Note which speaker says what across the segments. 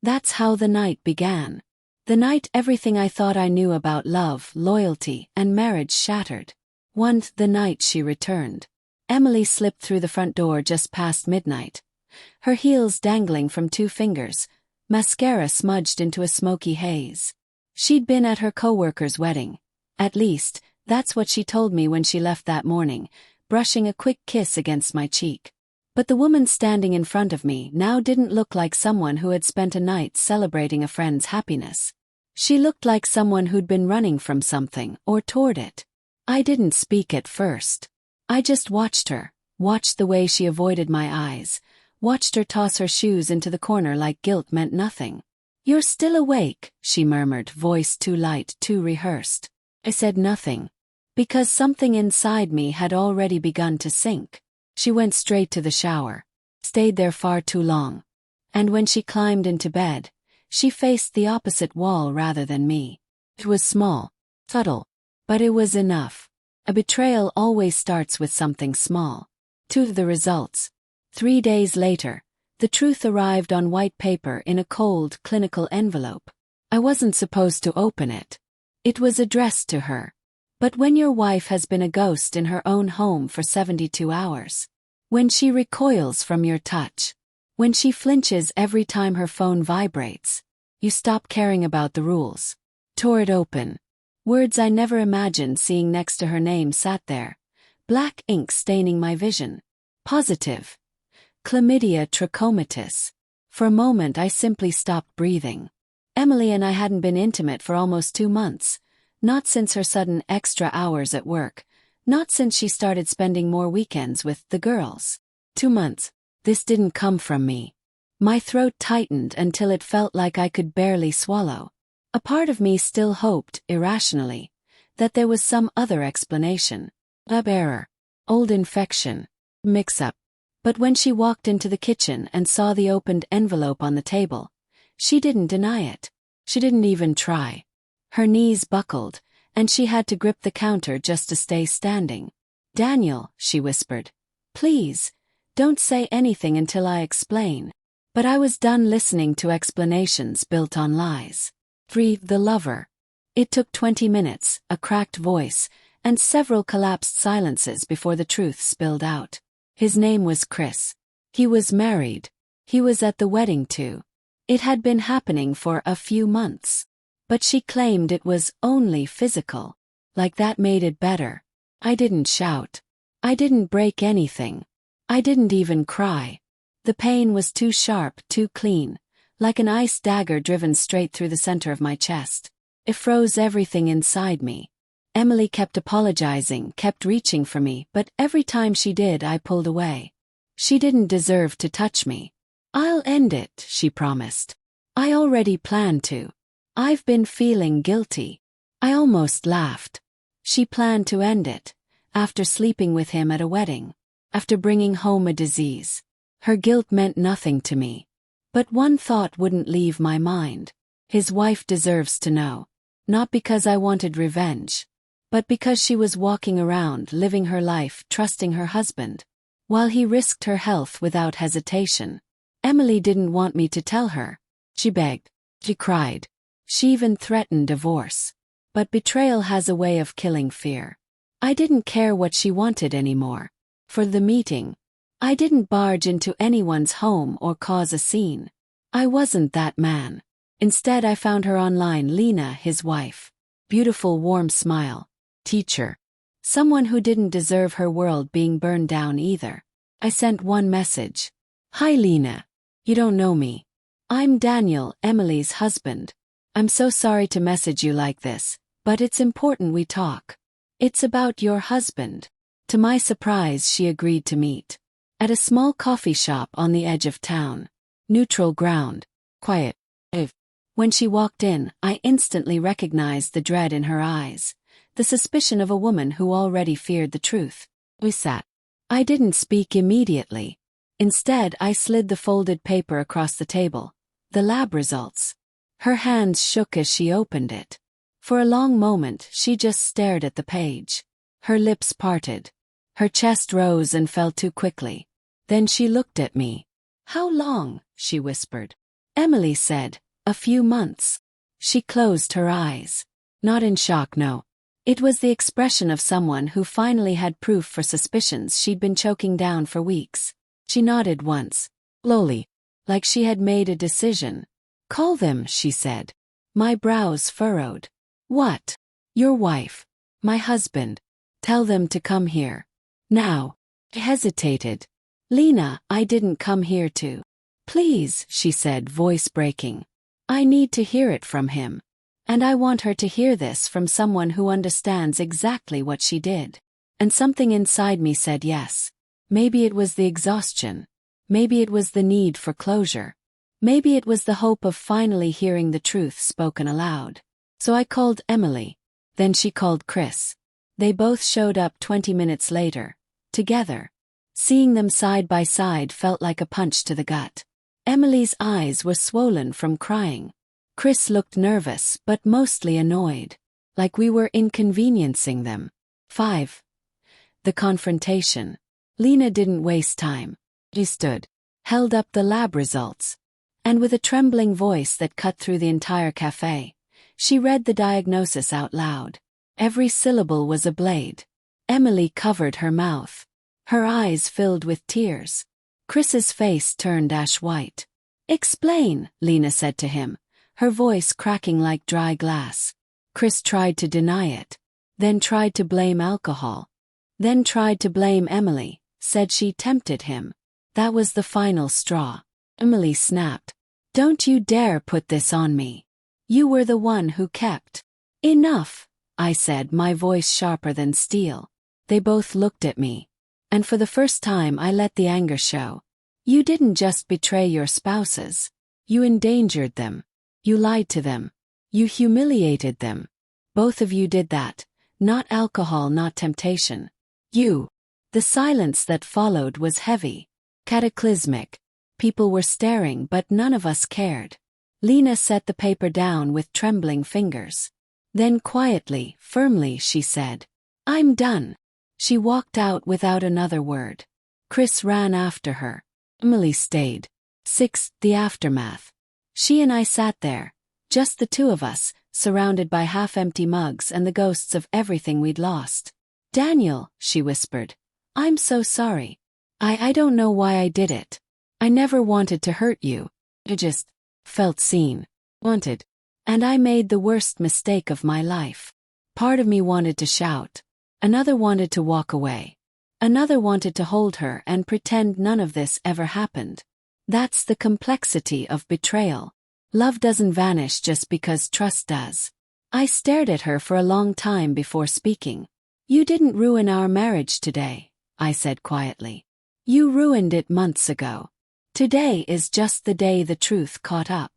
Speaker 1: That's how the night began. The night everything I thought I knew about love, loyalty, and marriage shattered. The night she returned. Emily slipped through the front door just past midnight. Her heels dangling from 2 fingers, mascara smudged into a smoky haze. She'd been at her coworker's wedding. At least, that's what she told me when she left that morning, brushing a quick kiss against my cheek. But the woman standing in front of me now didn't look like someone who had spent a night celebrating a friend's happiness. She looked like someone who'd been running from something or toward it. I didn't speak at first. I just watched her, watched the way she avoided my eyes, watched her toss her shoes into the corner like guilt meant nothing. "You're still awake," she murmured, voice too light, too rehearsed. I said nothing, because something inside me had already begun to sink. She went straight to the shower, stayed there far too long. And when she climbed into bed, she faced the opposite wall rather than me. It was small, subtle, but it was enough. A betrayal always starts with something small. To the results. 3 days later, the truth arrived on white paper in a cold, clinical envelope. I wasn't supposed to open it. It was addressed to her. But when your wife has been a ghost in her own home for 72 hours, when she recoils from your touch, when she flinches every time her phone vibrates, you stop caring about the rules. Tore it open. Words I never imagined seeing next to her name sat there, black ink staining my vision. Positive. Chlamydia trachomatis. For a moment I simply stopped breathing. Emily and I hadn't been intimate for almost 2 months, not since her sudden extra hours at work, not since she started spending more weekends with the girls. 2 months. This didn't come from me. My throat tightened until it felt like I could barely swallow. A part of me still hoped, irrationally, that there was some other explanation. Error. Old infection. Mix-up. But when she walked into the kitchen and saw the opened envelope on the table, she didn't deny it. She didn't even try. Her knees buckled, and she had to grip the counter just to stay standing. "Daniel," she whispered, "please, don't say anything until I explain." But I was done listening to explanations built on lies. 3. The lover. It took 20 minutes, a cracked voice, and several collapsed silences before the truth spilled out. His name was Chris. He was married. He was at the wedding too. It had been happening for a few months. But she claimed it was only physical. Like that made it better. I didn't shout. I didn't break anything. I didn't even cry. The pain was too sharp, too clean, like an ice dagger driven straight through the center of my chest. It froze everything inside me. Emily kept apologizing, kept reaching for me, but every time she did I pulled away. She didn't deserve to touch me. "I'll end it," she promised. "I already planned to. I've been feeling guilty." I almost laughed. She planned to end it, after sleeping with him at a wedding, after bringing home a disease. Her guilt meant nothing to me. But one thought wouldn't leave my mind. His wife deserves to know. Not because I wanted revenge, but because she was walking around living her life trusting her husband, while he risked her health without hesitation. Emily didn't want me to tell her. She begged. She cried. She even threatened divorce. But betrayal has a way of killing fear. I didn't care what she wanted anymore. For the meeting, I didn't barge into anyone's home or cause a scene. I wasn't that man. Instead I found her online, Lena, his wife. Beautiful, warm smile. Teacher. Someone who didn't deserve her world being burned down either. I sent one message. "Hi Lena. You don't know me. I'm Daniel, Emily's husband. I'm so sorry to message you like this, but it's important we talk. It's about your husband." To my surprise, she agreed to meet. At a small coffee shop on the edge of town. Neutral ground. Quiet. When she walked in, I instantly recognized the dread in her eyes, the suspicion of a woman who already feared the truth. We sat. I didn't speak immediately. Instead, I slid the folded paper across the table. The lab results. Her hands shook as she opened it. For a long moment, she just stared at the page. Her lips parted. Her chest rose and fell too quickly. Then she looked at me. "How long?" she whispered. Emily said, "A few months." She closed her eyes. Not in shock, no. It was the expression of someone who finally had proof for suspicions she'd been choking down for weeks. She nodded once, slowly, like she had made a decision. "Call them," she said. My brows furrowed. "What?" "Your wife. My husband. Tell them to come here. Now." I hesitated. "Lena, I didn't come here to." "Please," she said, voice breaking. "I need to hear it from him. And I want her to hear this from someone who understands exactly what she did." And something inside me said yes. Maybe it was the exhaustion. Maybe it was the need for closure. Maybe it was the hope of finally hearing the truth spoken aloud. So I called Emily. Then she called Chris. They both showed up 20 minutes later, together. Seeing them side by side felt like a punch to the gut. Emily's eyes were swollen from crying. Chris looked nervous but mostly annoyed, like we were inconveniencing them. 5. The confrontation. Lena didn't waste time. She stood, held up the lab results, and with a trembling voice that cut through the entire cafe, she read the diagnosis out loud. Every syllable was a blade. Emily covered her mouth. Her eyes filled with tears. Chris's face turned ash white. "Explain," Lena said to him, her voice cracking like dry glass. Chris tried to deny it, then tried to blame alcohol, then tried to blame Emily, said she tempted him. That was the final straw. Emily snapped. "Don't you dare put this on me. You were the one who kept." "Enough," I said, my voice sharper than steel. They both looked at me. And for the first time I let the anger show. "You didn't just betray your spouses. You endangered them. You lied to them. You humiliated them. Both of you did that. Not alcohol, not temptation. You." The silence that followed was heavy, cataclysmic. People were staring but none of us cared. Lena set the paper down with trembling fingers. Then quietly, firmly she said, "I'm done." She walked out without another word. Chris ran after her. Emily stayed. 6. The aftermath. She and I sat there, just the two of us, surrounded by half-empty mugs and the ghosts of everything we'd lost. "Daniel," she whispered, "I'm so sorry. I don't know why I did it. I never wanted to hurt you. I just felt seen, wanted. And I made the worst mistake of my life." Part of me wanted to shout. Another wanted to walk away. Another wanted to hold her and pretend none of this ever happened. That's the complexity of betrayal. Love doesn't vanish just because trust does. I stared at her for a long time before speaking. "You didn't ruin our marriage today," I said quietly. "You ruined it months ago. Today is just the day the truth caught up."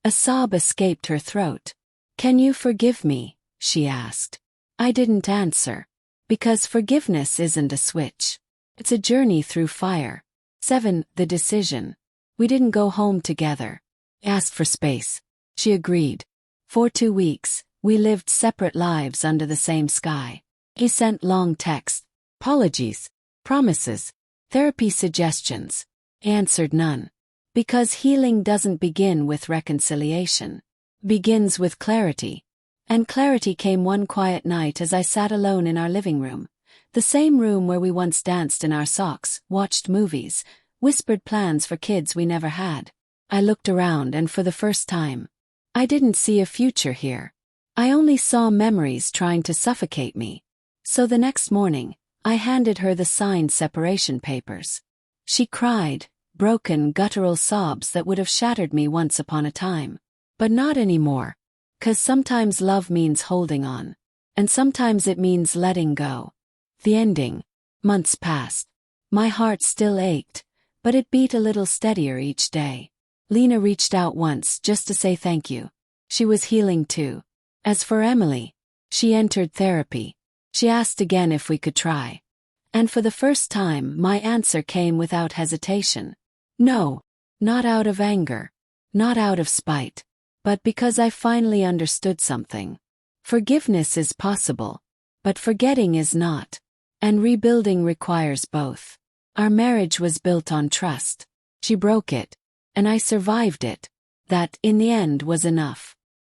Speaker 1: A sob escaped her throat. "Can you forgive me?" she asked. I didn't answer. Because forgiveness isn't a switch. It's a journey through fire. 7. The decision. We didn't go home together. I asked for space. She agreed. For 2 weeks, we lived separate lives under the same sky. He sent long texts, apologies, promises, therapy suggestions. I answered none. Because healing doesn't begin with reconciliation. Begins with clarity. And clarity came one quiet night as I sat alone in our living room, the same room where we once danced in our socks, watched movies, whispered plans for kids we never had. I looked around and for the first time, I didn't see a future here. I only saw memories trying to suffocate me. So the next morning, I handed her the signed separation papers. She cried, broken, guttural sobs that would have shattered me once upon a time. But not anymore. 'Cause sometimes love means holding on. And sometimes it means letting go. The ending. Months passed. My heart still ached, but it beat a little steadier each day. Lena reached out once just to say thank you. She was healing too. As for Emily, she entered therapy. She asked again if we could try. And for the first time, my answer came without hesitation. No. Not out of anger. Not out of spite. But because I finally understood something. Forgiveness is possible, but forgetting is not. And rebuilding requires both. Our marriage was built on trust. She broke it, and I survived it. That, in the end, was enough.